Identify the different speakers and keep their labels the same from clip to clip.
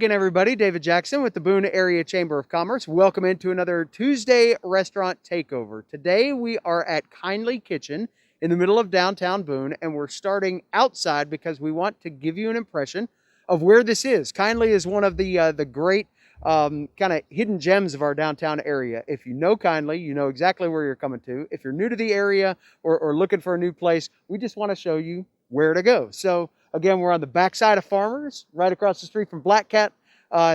Speaker 1: again, everybody. David Jackson with the Boone Area Chamber of Commerce. Welcome into another Tuesday Restaurant Takeover. Today we are at Kindly Kitchen in the middle of downtown Boone, and we're starting outside because we want to give you an impression of where this is. Kindly is one of the great kind of hidden gems of our downtown area. If you know Kindly, you know exactly where you're coming to. If you're new to the area or looking for a new place, we just want to show you where to go. So again, we're on the backside of Farmers, right across the street from Black Cat.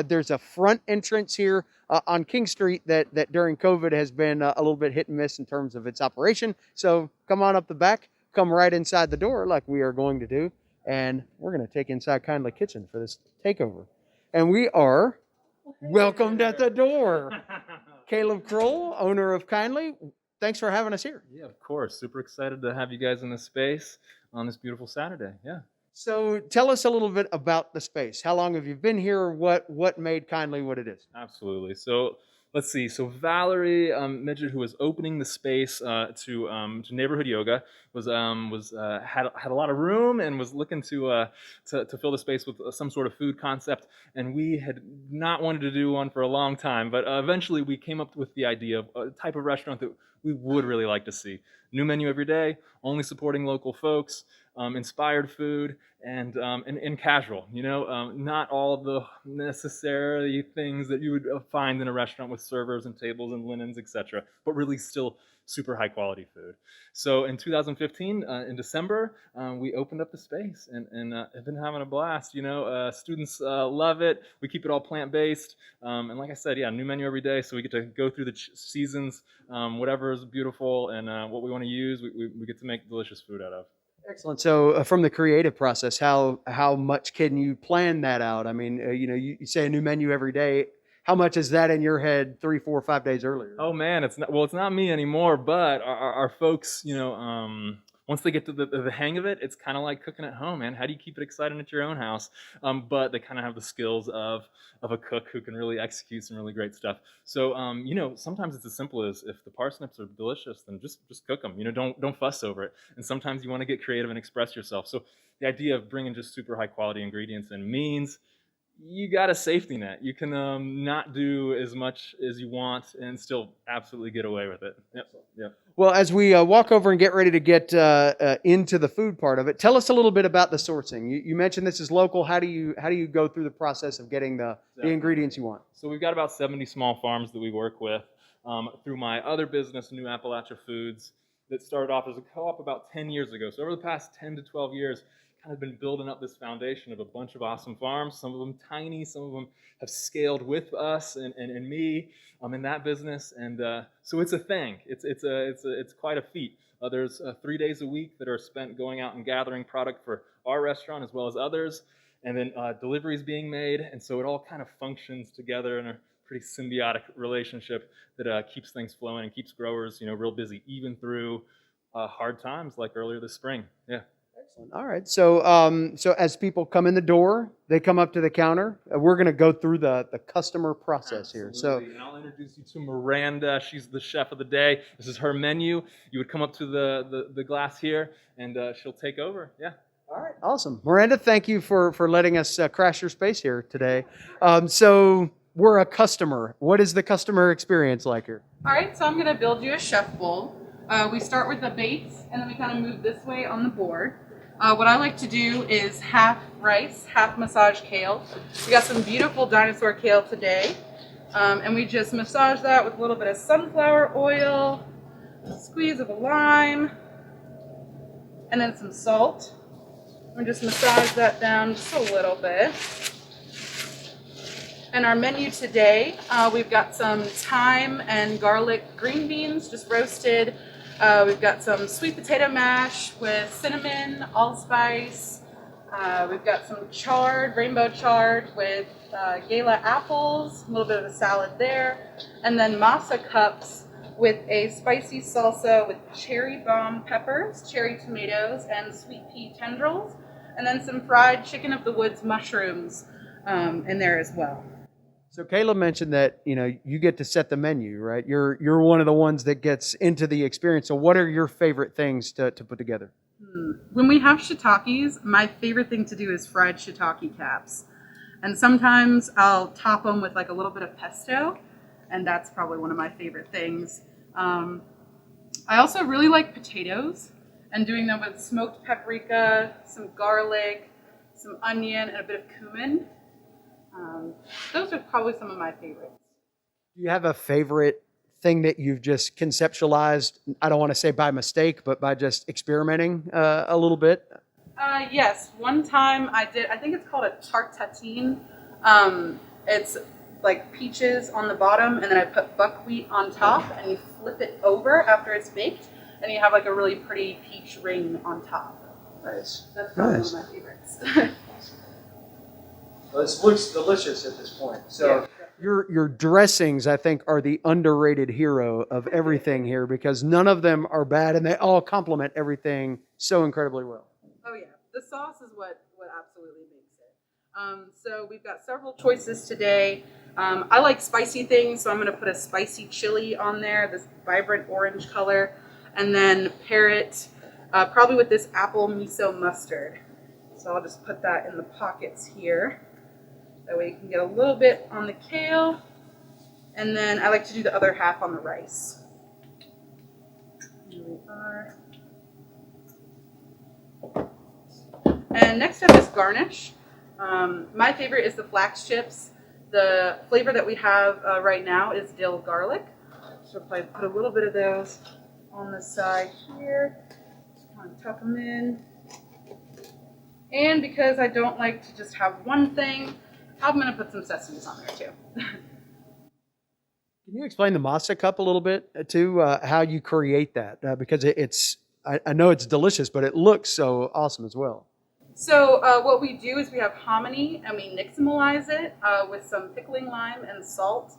Speaker 1: There's a front entrance here on King Street that during COVID has been a little bit hit and miss in terms of its operation. So come on up the back, come right inside the door like we are going to do, and we're going to take inside Kindly Kitchen for this takeover. And we are welcomed at the door. Caleb Crowell, owner of Kindly. Thanks for having us here.
Speaker 2: Yeah, of course. Super excited to have you guys in this space on this beautiful Saturday. Yeah.
Speaker 1: So tell us a little bit about the space. How long have you been here? What made Kindly what it is?
Speaker 2: Absolutely. So let's see. So Valerie Midget, who was opening the space to neighborhood yoga, had a lot of room and was looking to fill the space with some sort of food concept. And we had not wanted to do one for a long time, but eventually we came up with the idea of a type of restaurant that we would really like to see. New menu every day, only supporting local folks, inspired food, and casual. You know, not all the necessary things that you would find in a restaurant with servers and tables and linens, etc. But really still super high quality food. So in 2015, in December, we opened up the space and have been having a blast. You know, students love it. We keep it all plant-based. And like I said, yeah, new menu every day. So we get to go through the seasons, whatever is beautiful and what we want to use, we get to make delicious food out of.
Speaker 1: Excellent. So from the creative process, how much can you plan that out? I mean, you say a new menu every day. How much is that in your head 3, 4, 5 days earlier?
Speaker 2: Oh man, it's not me anymore, but our folks, once they get to the hang of it, it's kind of like cooking at home, man. How do you keep it exciting at your own house? But they kind of have the skills of a cook who can really execute some really great stuff. So, sometimes it's as simple as if the parsnips are delicious, then just cook them. Don't fuss over it. And sometimes you want to get creative and express yourself. So the idea of bringing just super high quality ingredients in means you got a safety net. You can not do as much as you want and still absolutely get away with it. Yep.
Speaker 1: Well, as we walk over and get ready to get into the food part of it, tell us a little bit about the sourcing. You mentioned this is local. How do you go through the process of getting the ingredients you want?
Speaker 2: So we've got about 70 small farms that we work with through my other business, New Appalachia Foods, that started off as a co-op about 10 years ago. So over the past 10 to 12 years, kind of been building up this foundation of a bunch of awesome farms. Some of them tiny, some of them have scaled with us and me in that business, and so it's a thing. It's quite a feat. There's 3 days a week that are spent going out and gathering product for our restaurant as well as others, and then deliveries being made, and so it all kind of functions together in a pretty symbiotic relationship that keeps things flowing and keeps growers, real busy even through hard times like earlier this spring. Yeah.
Speaker 1: Excellent. All right. So as people come in the door, they come up to the counter. We're going to go through the customer process here. So,
Speaker 2: and I'll introduce you to Miranda. She's the chef of the day. This is her menu. You would come up to the glass here, and she'll take over. Yeah.
Speaker 1: All right. Awesome. Miranda, thank you for letting us crash your space here today. So we're a customer. What is the customer experience like here?
Speaker 3: All right. So I'm going to build you a chef bowl. We start with the base, and then we kind of move this way on the board. What I like to do is half rice, half massaged kale. We got some beautiful dinosaur kale today, and we just massage that with a little bit of sunflower oil, a squeeze of a lime, and then some salt. We just massage that down just a little bit. And our menu today, we've got some thyme and garlic green beans, just roasted. We've got some sweet potato mash with cinnamon, allspice. We've got some rainbow chard with gala apples, a little bit of a salad there. And then masa cups with a spicy salsa with cherry bomb peppers, cherry tomatoes, and sweet pea tendrils. And then some fried chicken of the woods mushrooms in there as well.
Speaker 1: So Caleb mentioned that, you get to set the menu, right? You're one of the ones that gets into the experience. So what are your favorite things to put together?
Speaker 3: When we have shiitakes, my favorite thing to do is fried shiitake caps. And sometimes I'll top them with like a little bit of pesto, and that's probably one of my favorite things. I also really like potatoes, and doing them with smoked paprika, some garlic, some onion, and a bit of cumin. Those are probably some of my favorites.
Speaker 1: Do you have a favorite thing that you've just conceptualized? I don't want to say by mistake, but by just experimenting a little bit.
Speaker 3: Yes, one time I did, I think it's called a tarte tatin. It's like peaches on the bottom, and then I put buckwheat on top, and you flip it over after it's baked, and you have like a really pretty peach ring on top.
Speaker 1: Nice.
Speaker 3: That's probably
Speaker 1: Nice.
Speaker 3: one of my favorites.
Speaker 1: Well, this looks delicious at this point. So your dressings, I think, are the underrated hero of everything here because none of them are bad, and they all complement everything so incredibly well.
Speaker 3: Oh yeah, the sauce is what absolutely makes it. So we've got several choices today. I like spicy things, so I'm going to put a spicy chili on there, this vibrant orange color, and then pair it probably with this apple miso mustard. So I'll just put that in the pockets here. That way you can get a little bit on the kale, and then I like to do the other half on the rice. Here we are. And next up is garnish. My favorite is the flax chips. The flavor that we have right now is dill garlic. So if I put a little bit of those on the side here, just kind of tuck them in. And because I don't like to just have one thing, I'm going to put some sesames on there too.
Speaker 1: Can you explain the masa cup a little bit too? How you create that? Because I know it's delicious, but it looks so awesome as well.
Speaker 3: So what we do is we have hominy and we nixtamalize it with some pickling lime and salt.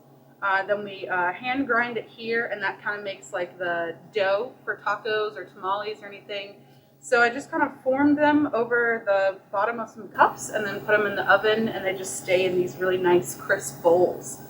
Speaker 3: Then we hand grind it here, and that kind of makes like the dough for tacos or tamales or anything. So I just kind of formed them over the bottom of some cups and then put them in the oven, and they just stay in these really nice crisp bowls.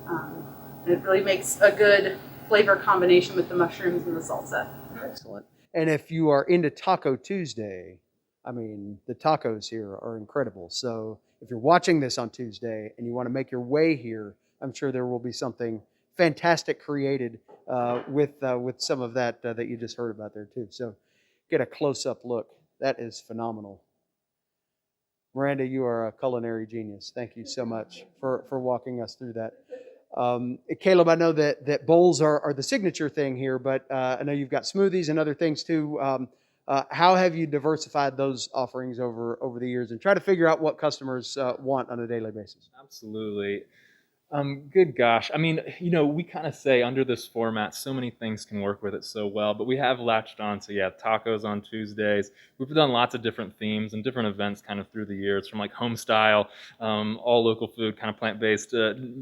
Speaker 3: And it really makes a good flavor combination with the mushrooms and the salsa.
Speaker 1: Excellent. And if you are into Taco Tuesday, I mean, the tacos here are incredible. So if you're watching this on Tuesday and you want to make your way here, I'm sure there will be something fantastic created with some of that that you just heard about there too. So get a close-up look. That is phenomenal. Miranda, you are a culinary genius. Thank you so much for walking us through that. Caleb, I know that bowls are the signature thing here, but I know you've got smoothies and other things too. How have you diversified those offerings over the years and try to figure out what customers want on a daily basis?
Speaker 2: Absolutely. Good gosh. I mean, we kind of say under this format, so many things can work with it so well, but we have latched on to, tacos on Tuesdays. We've done lots of different themes and different events kind of through the years, from like home style, all local food, kind of plant-based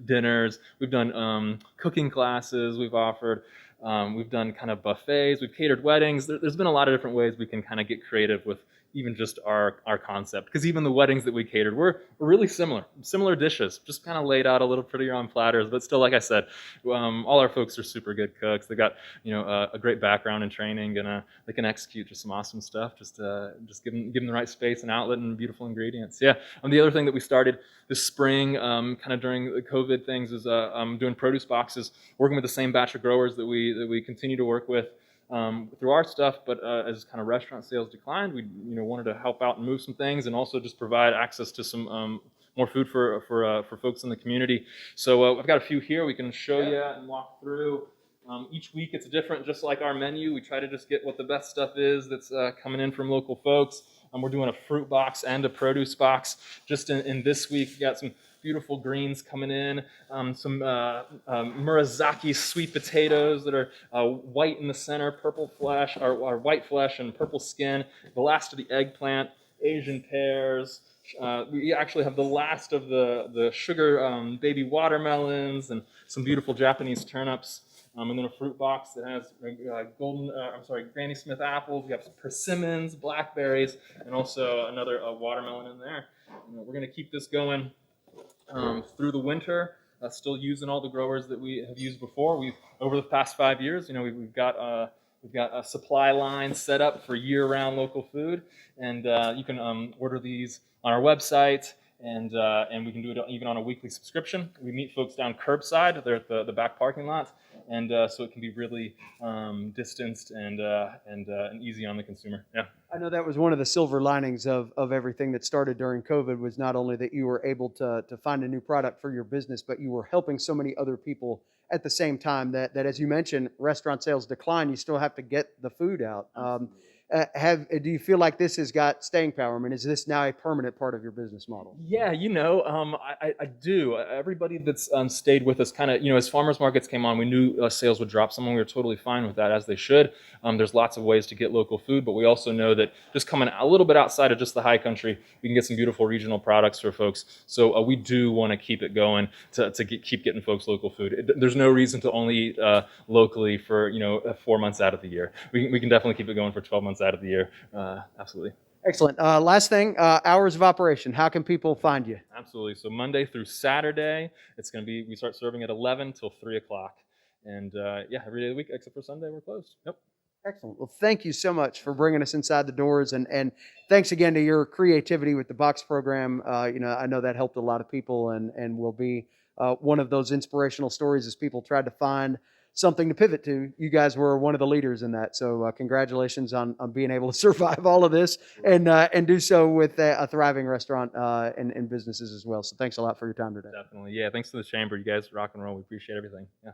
Speaker 2: dinners. We've done cooking classes we've offered. We've done kind of buffets. We've catered weddings. There's been a lot of different ways we can kind of get creative with even just our concept, because even the weddings that we catered were really similar dishes, just kind of laid out a little prettier on platters, but still, like I said, all our folks are super good cooks. They got a great background in training, and they can execute just some awesome stuff. Just give them the right space and outlet and beautiful ingredients. Yeah. The other thing that we started this spring, kind of during the COVID things, is doing produce boxes, working with the same batch of growers that we continue to work with through our stuff, but as kind of restaurant sales declined, we wanted to help out and move some things, and also just provide access to some more food for folks in the community. So I've got a few here we can show you and walk through. Each week it's different, just like our menu. We try to just get what the best stuff is that's coming in from local folks. We're doing a fruit box and a produce box. Just in this week, we got some beautiful greens coming in, some Murasaki sweet potatoes that are white in the center, purple flesh, or white flesh and purple skin. The last of the eggplant, Asian pears. We actually have the last of the sugar baby watermelons and some beautiful Japanese turnips. And then a fruit box that has Granny Smith apples. We have some persimmons, blackberries, and also another watermelon in there. We're going to keep this going through the winter, still using all the growers that we have used before. Over the past 5 years, we've got a supply line set up for year-round local food, and you can order these on our website. and we can do it even on a weekly subscription. We meet folks down curbside. They're at the back parking lot, and so it can be really distanced and easy on the consumer. Yeah.
Speaker 1: I know that was one of the silver linings of everything that started during COVID, was not only that you were able to find a new product for your business, but you were helping so many other people at the same time that as you mentioned, restaurant sales decline, you still have to get the food out. Do you feel like this has got staying power? I mean, is this now a permanent part of your business model?
Speaker 2: Yeah, I do. Everybody that's stayed with us, kind of, as farmers markets came on, we knew sales would drop some, and we were totally fine with that, as they should. There's lots of ways to get local food, but we also know that just coming a little bit outside of just the high country, we can get some beautiful regional products for folks. So we do want to keep it going to keep getting folks local food. There's no reason to only eat locally for 4 months out of the year. We can definitely keep it going for 12 months out of the year. Absolutely.
Speaker 1: Excellent. Last thing, hours of operation. How can people find you?
Speaker 2: Absolutely. So Monday through Saturday, we start serving at 11 till 3 o'clock. And every day of the week except for Sunday, we're closed. Yep.
Speaker 1: Excellent. Well, thank you so much for bringing us inside the doors, and thanks again to your creativity with the box program. I know that helped a lot of people, and will be one of those inspirational stories as people tried to find something to pivot to. You guys were one of the leaders in that. So congratulations on being able to survive all of this and do so with a thriving restaurant and businesses as well. So thanks a lot for your time today.
Speaker 2: Definitely. Yeah. Thanks to the chamber. You guys rock and roll. We appreciate everything. Yeah.